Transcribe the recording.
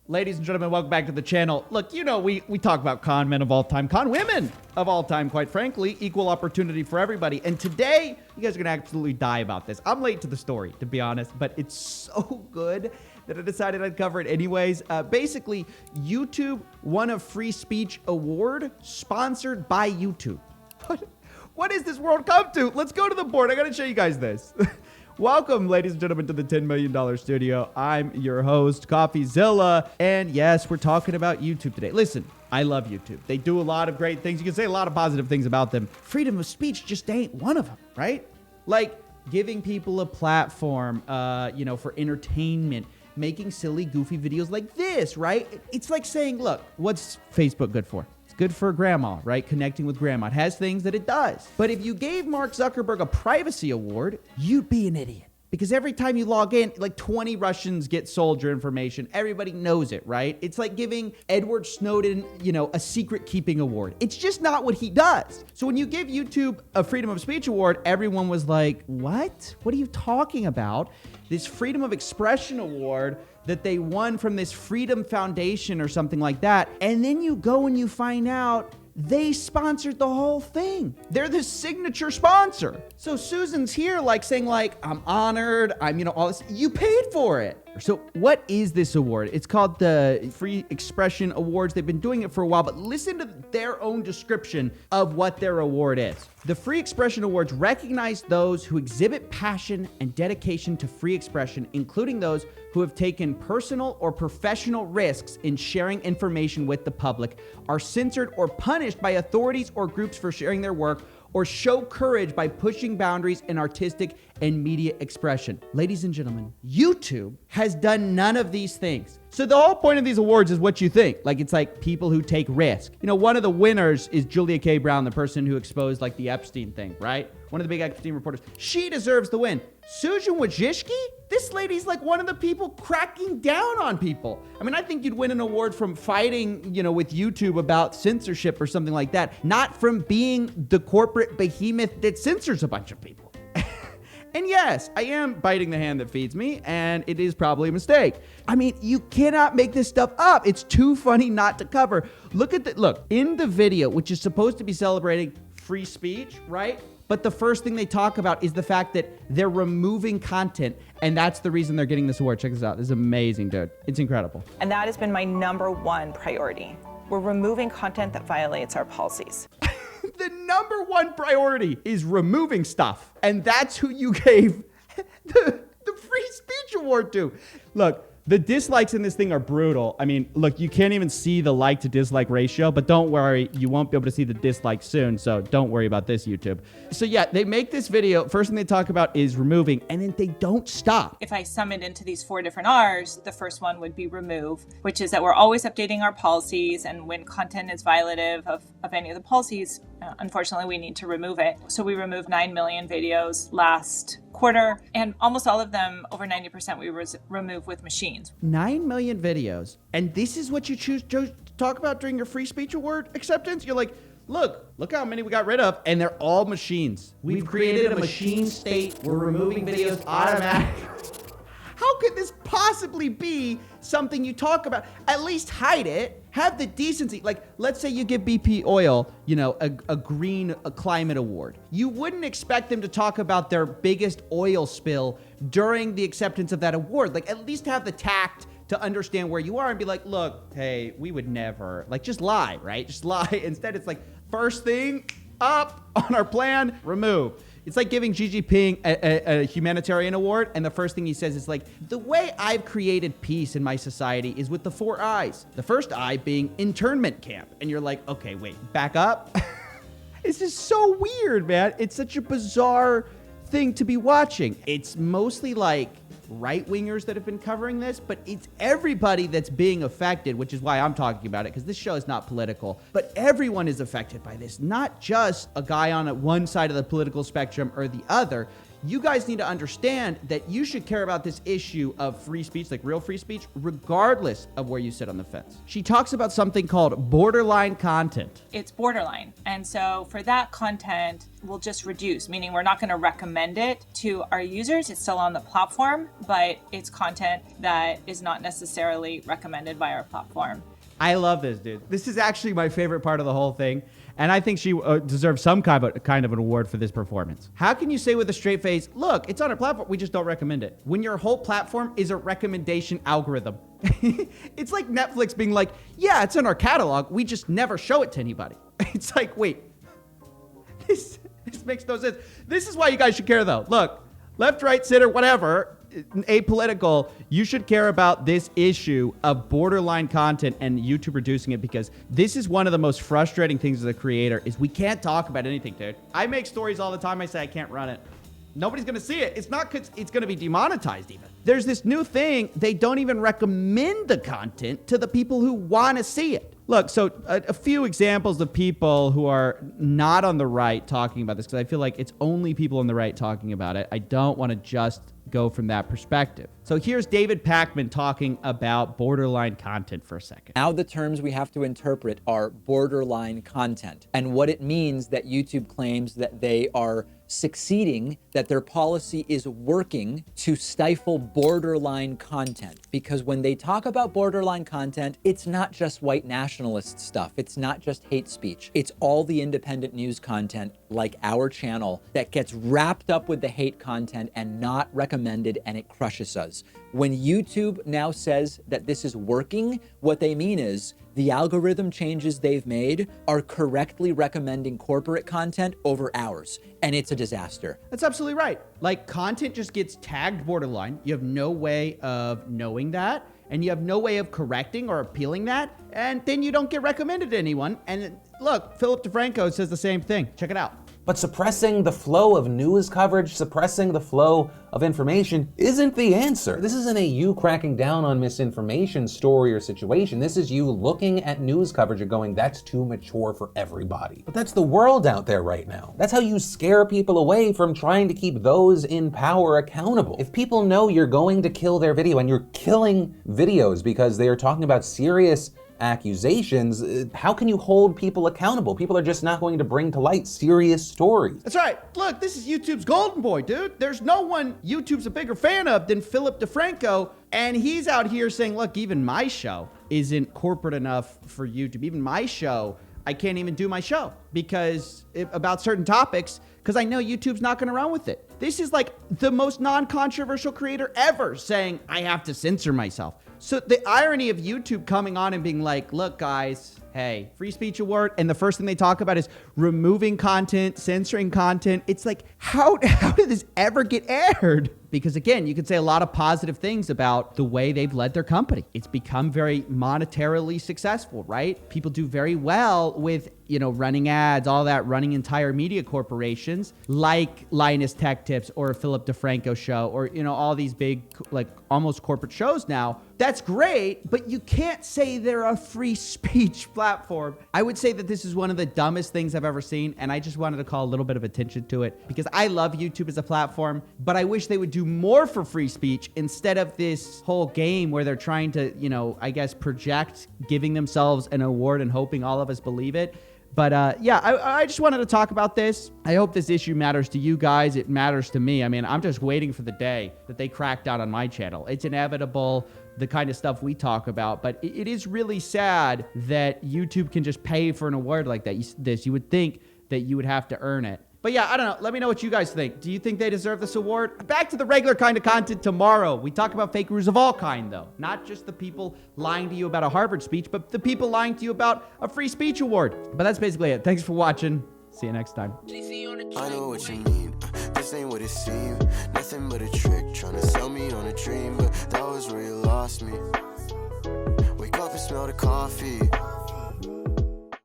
Ladies and gentlemen, welcome back to the channel. Look, you know, we talk about con men of all time, con women of all time, quite frankly, equal opportunity for everybody. And today, you guys are going to absolutely die about this. I'm late to the story, to be honest, but it's so good that I decided I'd cover it anyways. Basically, YouTube won a free speech award sponsored by YouTube. What is this world come to? Let's go to the board. I got to show you guys this. Welcome, ladies and gentlemen, to the $10 million studio. I'm your host, Coffeezilla, and yes, we're talking about YouTube today. Listen, I love YouTube. They do a lot of great things. You can say a lot of positive things about them. Freedom of speech just ain't one of them, right? Like giving people a platform, for entertainment, making silly, goofy videos like this, right? It's like saying, look, what's Facebook good for? Good for grandma, right? Connecting with grandma. It has things that it does. But if you gave Mark Zuckerberg a privacy award, you'd be an idiot. Because every time you log in, like 20 Russians get sold your information. Everybody knows it, right? It's like giving Edward Snowden, a secret keeping award. It's just not what he does. So when you give YouTube a freedom of speech award, everyone was like, what? What are you talking about? This freedom of expression award that they won from this Freedom Foundation or something like that. And then you go and you find out they sponsored the whole thing. They're the signature sponsor. So Susan's here saying I'm honored. I'm, all this. You paid for it. So what is this award? It's called the Free Expression Awards. They've been doing it for a while, but listen to their own description of what their award is. The Free Expression Awards recognize those who exhibit passion and dedication to free expression, including those who have taken personal or professional risks in sharing information with the public, are censored or punished by authorities or groups for sharing their work, or show courage by pushing boundaries in artistic and media expression. Ladies and gentlemen, YouTube has done none of these things. So the whole point of these awards is what you think. It's like people who take risk. One of the winners is Julia K. Brown, the person who exposed the Epstein thing, right? One of the big Epstein reporters. She deserves the win. Susan Wojcicki? This lady's one of the people cracking down on people. I think you'd win an award from fighting, with YouTube about censorship or something like that, not from being the corporate behemoth that censors a bunch of people. And yes, I am biting the hand that feeds me, and it is probably a mistake. You cannot make this stuff up. It's too funny not to cover. Look, in the video, which is supposed to be celebrating free speech, right? But the first thing they talk about is the fact that they're removing content, and that's the reason they're getting this award. Check this out. This is amazing, dude. It's incredible. And that has been my number one priority. We're removing content that violates our policies. The number one priority is removing stuff. And that's who you gave the free speech award to. Look, the dislikes in this thing are brutal. Look, you can't even see the like to dislike ratio, but don't worry, you won't be able to see the dislikes soon, so don't worry about this, YouTube. So yeah, they make this video. First thing they talk about is removing, and then they don't stop. If I sum it into these 4 different R's, the first one would be remove, which is that we're always updating our policies, and when content is violative of any of the policies, unfortunately, we need to remove it. So we removed 9 million videos last quarter, and almost all of them, over 90%, we remove with machines. 9 million videos, and this is what you choose to talk about during your free speech award acceptance? You're like, look how many we got rid of, and they're all machines. We've created a machine state. We're removing videos automatically. How could this possibly be something you talk about? At least hide it. Have the decency. Let's say you give BP Oil, a green climate award. You wouldn't expect them to talk about their biggest oil spill during the acceptance of that award. At least have the tact to understand where you are and be like, look, hey, we would never, just lie, right? Just lie. Instead, it's first thing up on our plan, remove. It's like giving Xi Jinping a humanitarian award, and the first thing he says is the way I've created peace in my society is with the 4 I's. The first I being internment camp. And you're like, okay, wait, back up? This is so weird, man. It's such a bizarre thing to be watching. It's mostly right-wingers that have been covering this, but it's everybody that's being affected, which is why I'm talking about it, because this show is not political, but everyone is affected by this, not just a guy on one side of the political spectrum or the other. you guys need to understand that you should care about this issue of free speech, like real free speech, regardless of where you sit on the fence. She talks about something called borderline content. It's borderline. And so for that content, we'll just reduce, meaning we're not going to recommend it to our users. It's still on the platform, but it's content that is not necessarily recommended by our platform. I love this, dude. This is actually my favorite part of the whole thing. And I think she deserves some kind of an award for this performance. How can you say with a straight face, look, it's on our platform, we just don't recommend it, when your whole platform is a recommendation algorithm? It's like Netflix being like, yeah, it's in our catalog, we just never show it to anybody. It's like, wait, this makes no sense. This is why you guys should care, though. Look, left, right, center, whatever, apolitical, you should care about this issue of borderline content and YouTube reducing it, because this is one of the most frustrating things as a creator is we can't talk about anything, dude. I make stories all the time. I say I can't run it. Nobody's going to see it. It's not because it's going to be demonetized even. There's this new thing. They don't even recommend the content to the people who want to see it. Look, so a few examples of people who are not on the right talking about this, because I feel like it's only people on the right talking about it. I don't want to just go from that perspective. So here's David Pakman talking about borderline content for a second. Now the terms we have to interpret are borderline content, and what it means that YouTube claims that they are succeeding, that their policy is working to stifle borderline content. Because when they talk about borderline content, it's not just white nationalist stuff. It's not just hate speech. It's all the independent news content like our channel that gets wrapped up with the hate content and not recommended, and it crushes us. When YouTube now says that this is working, what they mean is the algorithm changes they've made are correctly recommending corporate content over ours, and it's a disaster. That's absolutely right. Like, content just gets tagged borderline. You have no way of knowing that, and you have no way of correcting or appealing that, and then you don't get recommended to anyone. And look, Philip DeFranco says the same thing. Check it out. But suppressing the flow of news coverage, suppressing the flow of information isn't the answer. This isn't a you cracking down on misinformation story or situation. This is you looking at news coverage and going, that's too mature for everybody. But that's the world out there right now. That's how you scare people away from trying to keep those in power accountable. If people know you're going to kill their video, and you're killing videos because they are talking about serious accusations, how can you hold people accountable? People are just not going to bring to light serious stories. That's right. Look, this is YouTube's golden boy, dude. There's no one YouTube's a bigger fan of than Philip DeFranco, and he's out here saying, look, even my show isn't corporate enough for YouTube. Even my show, I can't even do my show because about certain topics, because I know YouTube's not going to run with it. This is like the most non-controversial creator ever saying, I have to censor myself. So the irony of YouTube coming on and being like, look, guys, hey, free speech award. And the first thing they talk about is removing content, censoring content. It's like, how did this ever get aired? Because again, you could say a lot of positive things about the way they've led their company. It's become very monetarily successful, right? People do very well with, running ads, all that, running entire media corporations like Linus Tech Tips or Philip DeFranco show or, all these big, like almost corporate shows now. That's great, but you can't say they're a free speech platform. I would say that this is one of the dumbest things I've ever seen, and I just wanted to call a little bit of attention to it because I love YouTube as a platform, but I wish they would do more for free speech instead of this whole game where they're trying to, project giving themselves an award and hoping all of us believe it. But I just wanted to talk about this. I hope this issue matters to you guys. It matters to me. I mean, I'm just waiting for the day that they crack down on my channel. It's inevitable, the kind of stuff we talk about. But it is really sad that YouTube can just pay for an award like that. You would think that you would have to earn it. But yeah, I don't know. Let me know what you guys think. Do you think they deserve this award? Back to the regular kind of content tomorrow. We talk about fake news of all kind, though. Not just the people lying to you about a Harvard speech, but the people lying to you about a free speech award. But that's basically it. Thanks for watching. See you next time. I know what you mean. This ain't what it seemed. Nothing but a trick. Trying to sell me on a dream, but that was where you lost me. Wake up and smell the coffee.